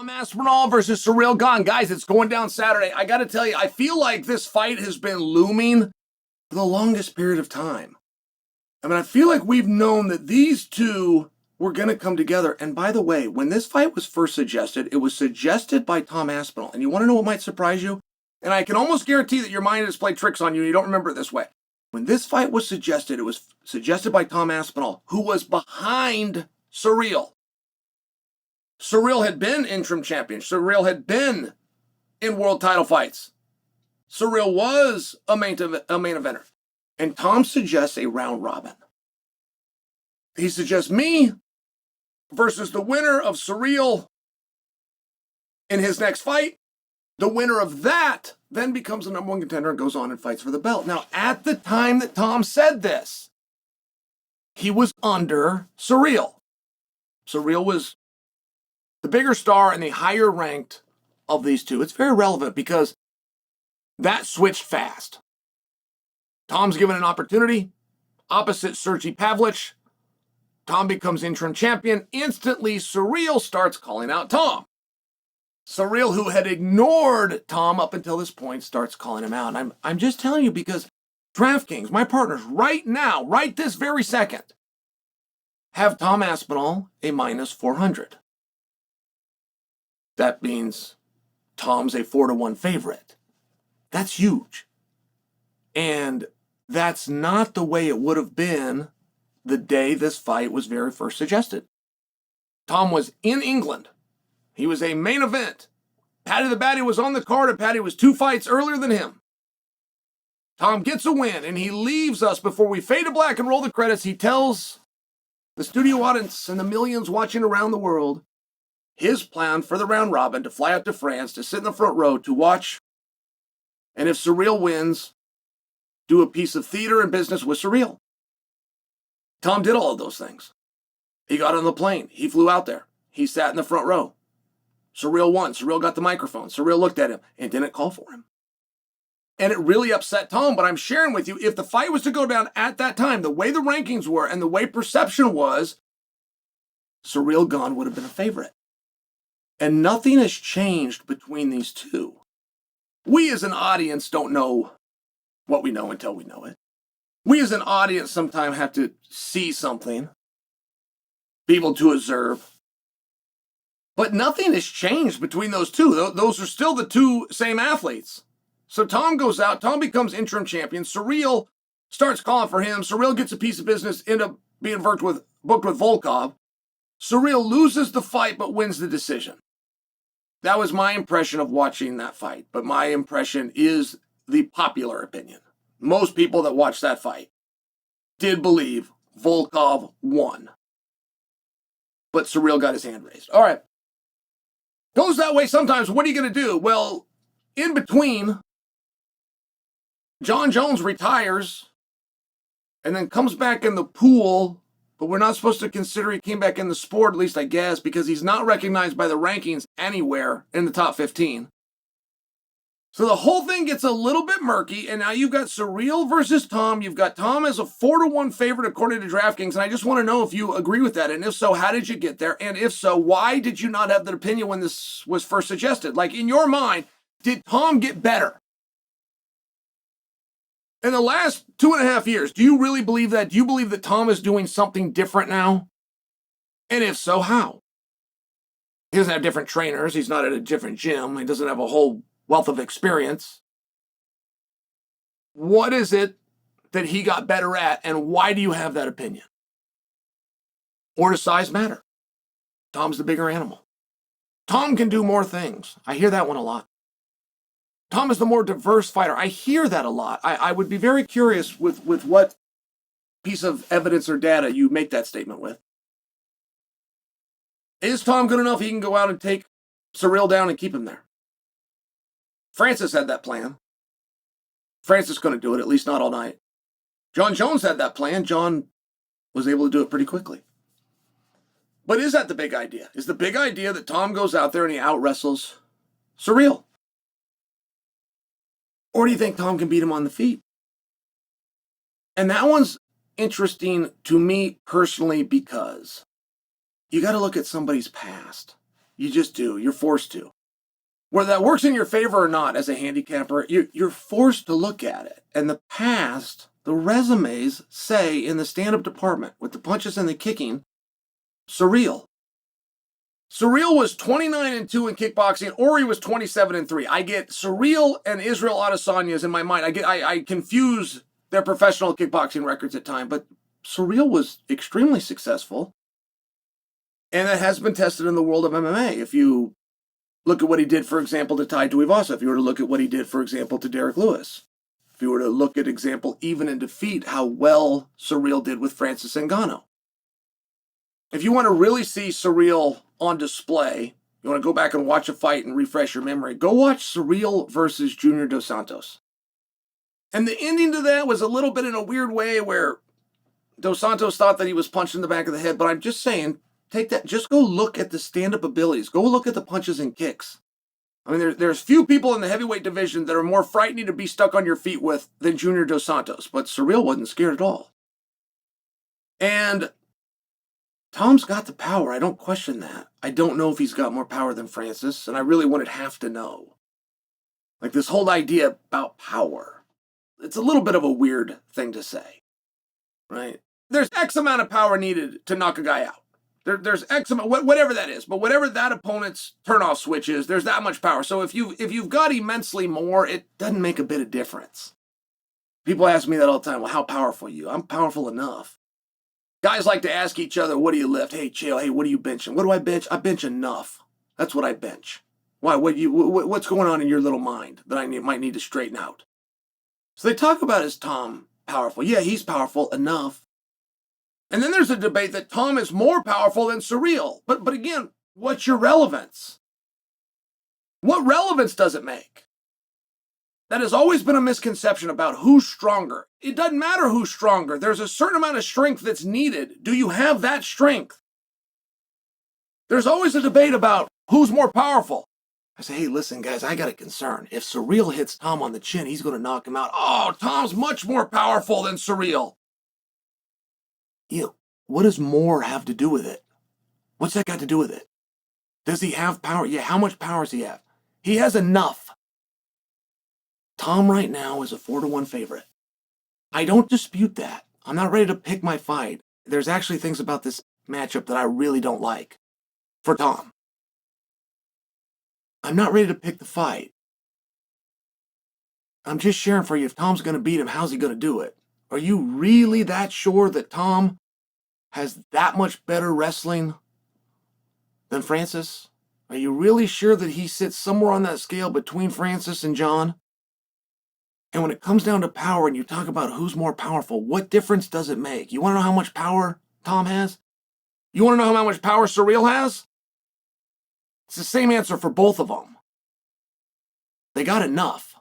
Tom Aspinall versus Ciryl Gane. Guys, it's going down Saturday. I got to tell you, I feel like this fight has been looming for the longest period of time. I mean, I feel like we've known that these two were going to come together. And by the way, when this fight was first suggested, it was suggested by Tom Aspinall. And you want to know what might surprise you? And I can almost guarantee that your mind has played tricks on you and you don't remember it this way. When this fight was suggested, it was suggested by Tom Aspinall, who was behind Ciryl. Ciryl had been interim champion. Ciryl had been in world title fights. Ciryl was a main eventer. And Tom suggests a round robin. He suggests me versus the winner of Ciryl in his next fight. The winner of that then becomes the number one contender and goes on and fights for the belt. Now, at the time that Tom said this, he was under Ciryl. Ciryl was the bigger star and the higher ranked of these two. It's very relevant because that switched fast. Tom's given an opportunity. Opposite Sergey Pavlich, Tom becomes interim champion. Instantly, Ciryl starts calling out Tom. Ciryl, who had ignored Tom up until this point, starts calling him out. And I'm just telling you because DraftKings, my partners, right now, right this very second, have Tom Aspinall a minus 400. That means Tom's a 4-1 favorite. That's huge. And that's not the way it would have been the day this fight was very first suggested. Tom was in England. He was a main event. Paddy the Baddy was on the card, and Paddy was 2 fights earlier than him. Tom gets a win, and he leaves us before we fade to black and roll the credits. He tells the studio audience and the millions watching around the world his plan for the round robin to fly out to France, to sit in the front row, to watch, and if Ciryl wins, do a piece of theater and business with Ciryl. Tom did all of those things. He got on the plane. He flew out there. He sat in the front row. Ciryl won. Ciryl got the microphone. Ciryl looked at him and didn't call for him. And it really upset Tom, but I'm sharing with you, if the fight was to go down at that time, the way the rankings were and the way perception was, Ciryl Gane would have been a favorite. And nothing has changed between these two. We as an audience don't know what we know until we know it. We as an audience sometimes have to see something, be able to observe. But nothing has changed between those two. Those are still the two same athletes. So Tom goes out. Tom becomes interim champion. Ciryl starts calling for him. Ciryl gets a piece of business, end up being booked with Volkov. Ciryl loses the fight but wins the decision. That was my impression of watching that fight. But my impression is the popular opinion. Most people that watched that fight did believe Volkov won. But Ciryl got his hand raised. All right. Goes that way sometimes. What are you going to do? Well, in between, Jon Jones retires and then comes back in the pool, but we're not supposed to consider he came back in the sport, at least I guess, because he's not recognized by the rankings anywhere in the top 15. So the whole thing gets a little bit murky, and now you've got Ciryl versus Tom. You've got Tom as a 4-1 favorite according to DraftKings, and I just want to know if you agree with that, and if so, how did you get there? And if so, why did you not have that opinion when this was first suggested? Like, in your mind, did Tom get better? In the last 2.5 years, do you really believe that? Do you believe that Tom is doing something different now? And if so, how? He doesn't have different trainers. He's not at a different gym. He doesn't have a whole wealth of experience. What is it that he got better at, and why do you have that opinion? Or does size matter? Tom's the bigger animal. Tom can do more things. I hear that one a lot. Tom is the more diverse fighter. I hear that a lot. I would be very curious with what piece of evidence or data you make that statement with. Is Tom good enough he can go out and take Ciryl down and keep him there? Francis had that plan. Francis couldn't do it, at least not all night. Jon Jones had that plan. Jon was able to do it pretty quickly. But is that the big idea? Is the big idea that Tom goes out there and he out-wrestles Ciryl? Or do you think Tom can beat him on the feet? And that one's interesting to me personally because you got to look at somebody's past. You just do. You're forced to. Whether that works in your favor or not as a handicapper, you're forced to look at it. And the past, the resumes say in the stand-up department with the punches and the kicking, Ciryl. Ciryl was 29-2 in kickboxing, or he was 27-3. I get Ciryl and Israel Adesanya's in my mind. I confuse their professional kickboxing records at times, but Ciryl was extremely successful. And that has been tested in the world of MMA. If you look at what he did, for example, to Tai Tuivasa, if you were to look at what he did, for example, to Derek Lewis, if you were to look at example, even in defeat, how well Ciryl did with Francis Ngannou. If you want to really see Ciryl on display, you want to go back and watch a fight and refresh your memory, go watch Ciryl versus Junior Dos Santos. And the ending to that was a little bit in a weird way where Dos Santos thought that he was punched in the back of the head, but I'm just saying, take that, just go look at the stand-up abilities. Go look at the punches and kicks. I mean, there's few people in the heavyweight division that are more frightening to be stuck on your feet with than Junior Dos Santos, but Ciryl wasn't scared at all. And Tom's got the power. I don't question that. I don't know if he's got more power than Francis, and I really wouldn't have to know. Like this whole idea about power, it's a little bit of a weird thing to say, right? There's X amount of power needed to knock a guy out. There's X amount, whatever that is, but whatever that opponent's turnoff switch is, there's that much power. So if you've got immensely more, it doesn't make a bit of difference. People ask me that all the time. Well, how powerful are you? I'm powerful enough. Guys like to ask each other, what do you lift? Hey, Chael, hey, what are you benching? What do I bench? I bench enough. That's what I bench. Why? What's going on in your little mind that I might need to straighten out? So they talk about, is Tom powerful? Yeah, he's powerful enough. And then there's a debate that Tom is more powerful than Ciryl. But again, what's your relevance? What relevance does it make? That has always been a misconception about who's stronger. It doesn't matter who's stronger. There's a certain amount of strength that's needed. Do you have that strength? There's always a debate about who's more powerful. I say, hey, listen, guys, I got a concern. If Ciryl hits Tom on the chin, he's going to knock him out. Oh, Tom's much more powerful than Ciryl. Yeah, what does more have to do with it? What's that got to do with it? Does he have power? Yeah, how much power does he have? He has enough. Tom right now is a 4-1 favorite. I don't dispute that. I'm not ready to pick my fight. There's actually things about this matchup that I really don't like for Tom. I'm not ready to pick the fight. I'm just sharing for you, if Tom's going to beat him, how's he going to do it? Are you really that sure that Tom has that much better wrestling than Francis? Are you really sure that he sits somewhere on that scale between Francis and John? And when it comes down to power and you talk about who's more powerful, what difference does it make? You want to know how much power Tom has? You want to know how much power Ciryl has? It's the same answer for both of them. They got enough.